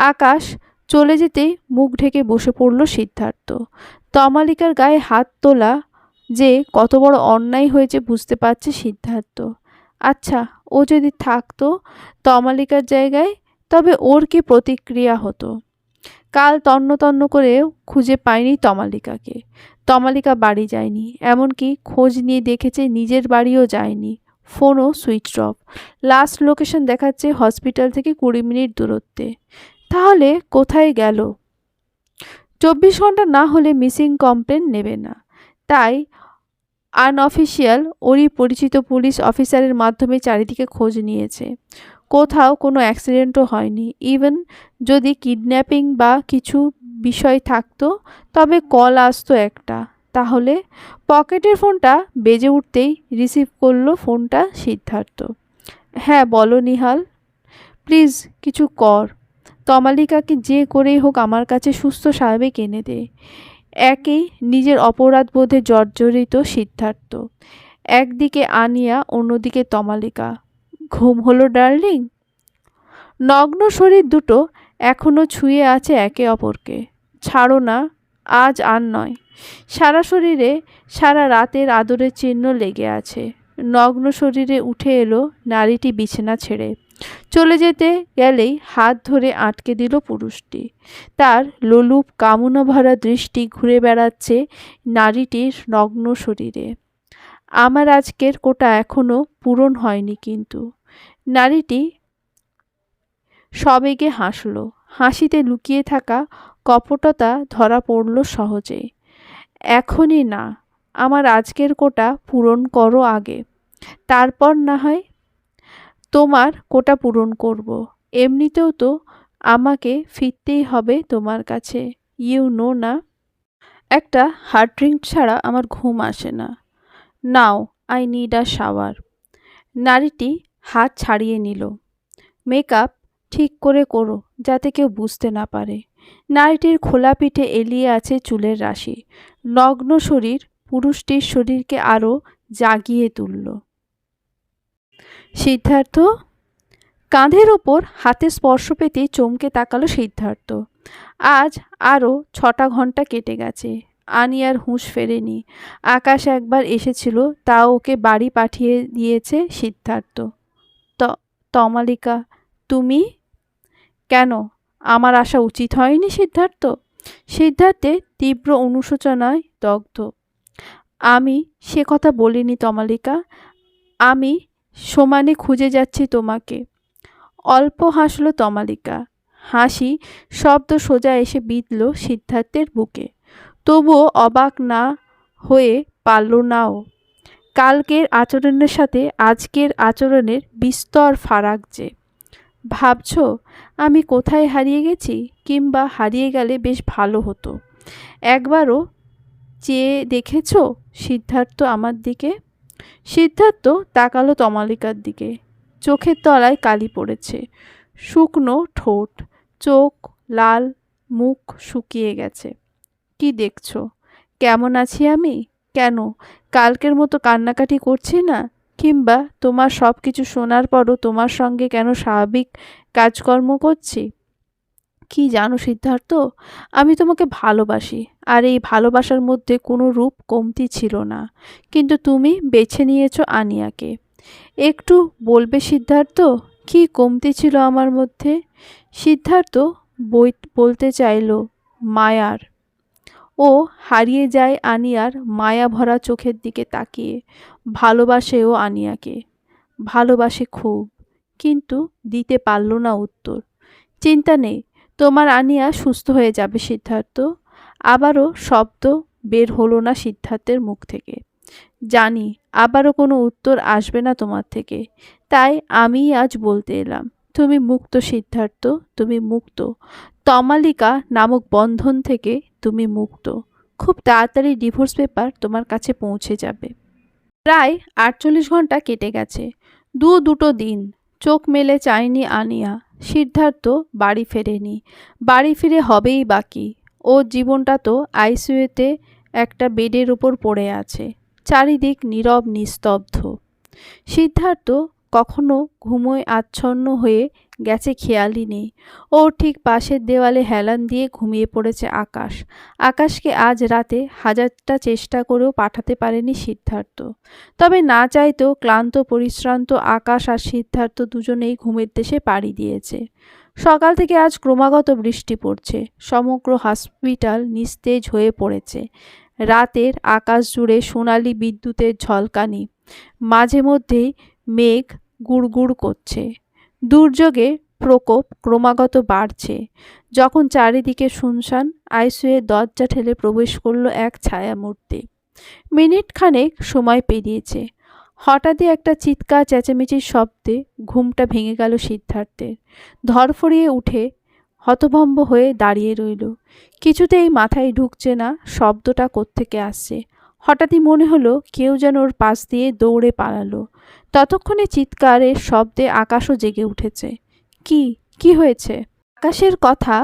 আকাশ চলে যেতেই মুখ ঢেকে বসে পড়ল সিদ্ধার্থ। তমালিকার গায়ে হাত তোলা যে কত বড় অন্যায় হয়েছে বুঝতে পারছে সিদ্ধার্থ। আচ্ছা, ও যদি থাকতো তমালিকার জায়গায়, তবে ওর কি প্রতিক্রিয়া হতো? কাল তন্ন তন্ন করেও খুঁজে পায়নি তমালিকাকে। তমালিকা বাড়ি যায়নি, এমনকি খোঁজ নিয়ে দেখেছে নিজের বাড়িও যায়নি। ফোনও সুইচ অফ। লাস্ট লোকেশন দেখাচ্ছে হসপিটাল থেকে 20 মিনিট দূরত্বে। তাহলে কোথায় গেল? 24 ঘন্টা না হলে মিসিং কমপ্লেন নেবে না, তাই আনঅফিসিয়াল ওরই পরিচিত পুলিশ অফিসারের মাধ্যমে চারিদিকে খোঁজ নিয়েছে। কোথাও কোনো অ্যাক্সিডেন্টও হয়নি। ইভেন যদি কিডন্যাপিং বা কিছু বিষয় থাকতো, তবে কল আসতো একটা। তাহলে পকেটের ফোনটা বেজে উঠতেই রিসিভ করলো ফোনটা সিদ্ধার্থ। হ্যাঁ বলো নিহাল, প্লিজ কিছু কর। তমালিকাকে যে করেই হোক আমার কাছে সুস্থ স্বাভাবিক এনে দে। একেই নিজের অপরাধবোধে জর্জরিত সিদ্ধার্থ। একদিকে আনিয়া, অন্যদিকে তমালিকা। ঘুম হলো ডার্লিং? নগ্ন শরীর দুটো এখনো ছুঁয়ে আছে একে অপরকে। ছাড়ো না, আজ আর নয়। সারা শরীরে সারা রাতের আদরের চিহ্ন লেগে আছে। নগ্ন শরীরে উঠে এলো নারীটি বিছানা ছেড়ে। চলে যেতে গেলেই হাত ধরে আটকে দিল পুরুষটি। তার লোলুপ কামনা ভরা দৃষ্টি ঘুরে বেড়াচ্ছে নারীটির নগ্ন শরীরে। আমার আজকের কোটা এখনো পূরণ হয়নি কিন্তু। নারীটি সবেগে হাসল। হাসিতে লুকিয়ে থাকা কপটতা ধরা পড়ল সহজে। এখনই না, আমার আজকের কোটা পূরণ করো আগে, তারপর না হয় তোমার কোটা পূরণ করব। এমনিতেও তো আমাকে ফিরতেই হবে তোমার কাছে, ইউ নো না। একটা হার্ড ড্রিঙ্ক ছাড়া আমার ঘুম আসে না। নাও, আই নিড আ শাওয়ার। নারীটি হাত ছাড়িয়ে নিল। মেকআপ ঠিক করে করো, যাতে কেউ বুঝতে না পারে। নারীটির খোলা পিঠে এলিয়ে আছে চুলের রাশি। নগ্ন শরীর পুরুষটির শরীরকে আরও জাগিয়ে তুলল। সিদ্ধার্থ। কাঁধের ওপর হাতে স্পর্শ পেতেই চমকে তাকালো সিদ্ধার্থ। আজ আরও 6টা ঘন্টা কেটে গেছে। আনিয়ার হুঁশ ফেরেনি। আকাশ একবার এসেছিল, তাও ওকে বাড়ি পাঠিয়ে দিয়েছে সিদ্ধার্থ। তমালিকা, তুমি? কেন, আমার আসা উচিত হয়নি সিদ্ধার্থ? সিদ্ধার্থের তীব্র অনুশোচনায় দগ্ধ। আমি সে কথা বলিনি তমালিকা। আমি সমানে খুঁজে যাচ্ছি তোমাকে। অল্প হাসল তমালিকা। হাসি শব্দ সোজা এসে বিঁধল সিদ্ধার্থের বুকে। তবুও অবাক না হয়ে পারল নাও। কালকের আচরণের সাথে আজকের আচরণের বিস্তর ফারাক যে। ভাবছ আমি কোথায় হারিয়ে গেছি, কিংবা হারিয়ে গেলে বেশ ভালো হতো? একবারও চেয়ে দেখেছ সিদ্ধার্থ আমার দিকে? সিদ্ধার্থ তাকালো তমালিকার দিকে। চোখের তলায় কালি পড়েছে, শুকনো ঠোঁট, চোখ লাল, মুখ শুকিয়ে গেছে। কি দেখছো? কেমন আছি আমি? কেন কালকের মতো কান্নাকাটি করছি না? কিংবা তোমার সব কিছু শোনার পরও তোমার সঙ্গে কেন স্বাভাবিক কাজকর্ম করছি? কি জানো সিদ্ধার্থ, আমি তোমাকে ভালোবাসি, আর এই ভালোবাসার মধ্যে কোনো রূপ কমতি ছিল না। কিন্তু তুমি বেছে নিয়েছো আনিয়াকে। একটু বলবে সিদ্ধার্থ, কি কমতি ছিল আমার মধ্যে? সিদ্ধার্থ বলতে চাইল মায়ার। ও হারিয়ে যায় আনিয়ার মায়া ভরা চোখের দিকে তাকিয়ে। ভালোবাসে ও আনিয়াকে, ভালোবাসে খুব, কিন্তু দিতে পারল না উত্তর। চিন্তা নেই, তোমার আনিয়া সুস্থ হয়ে যাবে সিদ্ধার্থ। আবারও শব্দ বের হলো না সিদ্ধার্থের মুখ থেকে। জানি আবারও কোনো উত্তর আসবে না তোমার থেকে, তাই আমিই আজ বলতে এলাম, তুমি মুক্ত সিদ্ধার্থ, তুমি মুক্ত। তমালিকা নামক বন্ধন থেকে তুমি মুক্ত। খুব তাড়াতাড়ি ডিভোর্স পেপার তোমার কাছে পৌঁছে যাবে। প্রায় 48 ঘন্টা কেটে গেছে। দুটো দিন চোখ মেলে চায়নি আনিয়া। সিদ্ধার্থ বাড়ি ফেরেনি। বাড়ি ফিরে হবেই বাকি। ওর জীবনটা তো আইসিইউতে একটা বেডের উপর পড়ে আছে। চারিদিক নীরব নিস্তব্ধ। সিদ্ধার্থ কখনো ঘুমোয় আচ্ছন্ন হয়ে গেছে খেয়ালই নেই। ওর ঠিক পাশের দেওয়ালে হেলান দিয়ে ঘুমিয়ে পড়েছে আকাশ। আকাশকে আজ রাতে হাজারটা চেষ্টা করেও পাঠাতে পারেনি সিদ্ধার্থ। তবে না চাইতেও ক্লান্ত পরিশ্রান্ত আকাশ আর সিদ্ধার্থ দুজনেই ঘুমের দেশে পাড়ি দিয়েছে। সকাল থেকে আজ ক্রমাগত বৃষ্টি পড়ছে। সমগ্র হসপিটাল নিস্তেজ হয়ে পড়েছে। রাতের আকাশ জুড়ে সোনালি বিদ্যুতের ঝলকানি। মাঝে মধ্যেই মেঘ গুড়গুড় করছে। দুর্যোগের প্রকোপ ক্রমাগত বাড়ছে। যখন চারিদিকে শুনশান, আইসিইউয়ের দরজা ঠেলে প্রবেশ করলো এক ছায়ামূর্তি। মিনিট খানেক সময় পেরিয়েছে। হঠাৎই একটা চিৎকার চেঁচামেচির শব্দে ঘুমটা ভেঙে গেল সিদ্ধার্থের। ধরফরিয়ে উঠে হতভম্ব হয়ে দাঁড়িয়ে রইল। কিছুতেই মাথায় ঢুকছে না শব্দটা কোত্থেকে আসছে। হঠাৎই মনে হলো কেউ যেন ওর পাশ দিয়ে দৌড়ে পালালো। ততক্ষণে চিৎকারের শব্দে আকাশও জেগে উঠেছে। কি কি হয়েছে? আকাশের কথা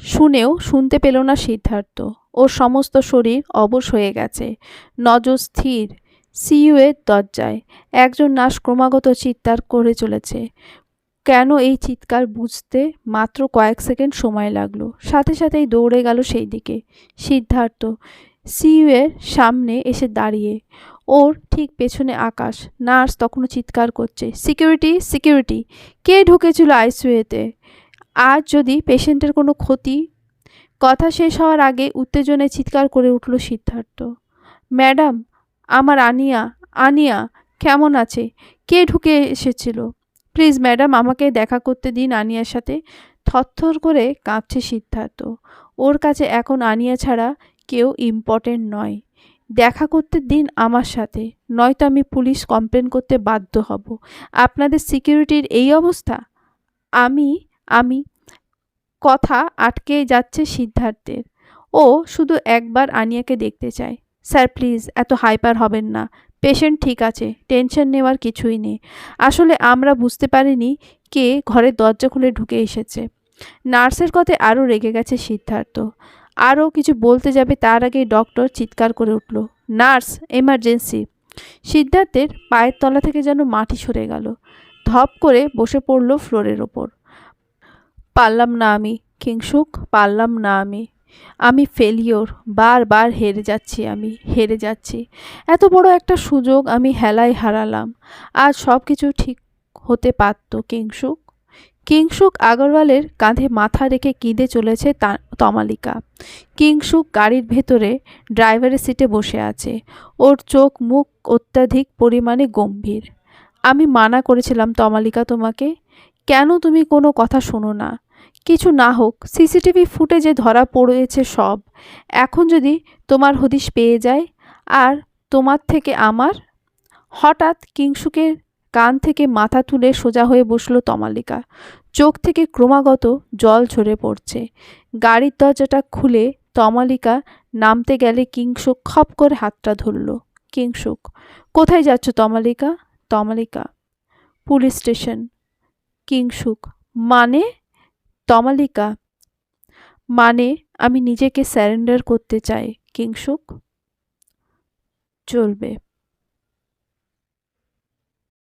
শুনেও শুনতে পেল না সিদ্ধার্থ। ওর সমস্ত শরীর অবশ হয়ে গেছে। নজর স্থির সিইউয়ের দরজায়। একজন নার্স ক্রমাগত চিৎকার করে চলেছে। কেন এই চিৎকার বুঝতে মাত্র কয়েক সেকেন্ড সময় লাগলো। সাথে সাথেই দৌড়ে গেল সেই দিকে। সিদ্ধার্থ সিইউয়ের সামনে এসে দাঁড়িয়ে। ওর ঠিক পেছনে আকাশ। নার্স তখনও চিৎকার করছে, সিকিউরিটি সিকিউরিটি! কে ঢুকেছিল আইসিইউতে? আজ যদি পেশেন্টের কোনো ক্ষতি। কথা শেষ হওয়ার আগে উত্তেজনায় চিৎকার করে উঠল সিদ্ধার্থ, ম্যাডাম, আমার আনিয়া, আনিয়া কেমন আছে? কে ঢুকে এসেছিল? প্লিজ ম্যাডাম, আমাকে দেখা করতে দিন আনিয়ার সাথে। থরথর করে কাঁপছে সিদ্ধার্থ। ওর কাছে এখন আনিয়া ছাড়া কেউ ইম্পর্টেন্ট নয়। দেখা করতে দিন আমার সাথে, নয়তো আমি পুলিশ কমপ্লেন করতে বাধ্য হব। আপনাদের সিকিউরিটির এই অবস্থা! আমি আমি কথা আটকে যাচ্ছে সিদ্ধার্থের। ও শুধু একবার আনিয়াকে দেখতে চায়। স্যার প্লিজ এত হাইপার হবেন না। পেশেন্ট ঠিক আছে, টেনশন নেওয়ার কিছুই নেই। আসলে আমরা বুঝতে পারিনি কে ঘরের দরজা খুলে ঢুকে এসেছে। নার্সের কথায় আরও রেগে গেছে সিদ্ধার্থ। আরও কিছু বলতে যাবে তার আগেই ডক্টর চিৎকার করে উঠল, নার্স, এমার্জেন্সি! সিদ্ধার্থের পায়ের তলা থেকে যেন মাটি সরে গেল। ধপ করে বসে পড়ল ফ্লোরের ওপর। পারলাম না আমি কিংসুক, পারলাম না আমি ফেলিওর। বারবার হেরে যাচ্ছি, আমি হেরে যাচ্ছি। এত বড় একটা সুযোগ আমি হেলায় হারালাম। আজ সব কিছু ঠিক হতে পারত কিংসুক। কিংসুক আগরওয়ালের কাঁধে মাথা রেখে কেঁদে চলেছে তমালিকা। কিংসুক গাড়ির ভেতরে ড্রাইভারের সিটে বসে আছে। ওর চোখ মুখ অত্যাধিক পরিমাণে গম্ভীর। আমি মানা করেছিলাম তমালিকা তোমাকে, কেন তুমি কোনো কথা শোনো না? কিছু না হোক, সিসিটিভি ফুটেজে ধরা পড়েছে সব। এখন যদি তোমার হদিশ পেয়ে যায়, আর তোমার থেকে আমার। হঠাৎ কিংসুকের কান থেকে মাথা তুলে সোজা হয়ে বসলো তমালিকা। চোখ থেকে ক্রমাগত জল ঝরে পড়ছে। গাড়ির দরজাটা খুলে তমালিকা নামতে গেলে কিংসুক খপ করে হাতটা ধরল। কিংসুক, কোথায় যাচ্ছ তমালিকা? Tamalika, police station. কিংসুক, মানে? তমালিকা, মানে আমি নিজেকে স্যারেন্ডার করতে চাই কিংসুক। চলবে।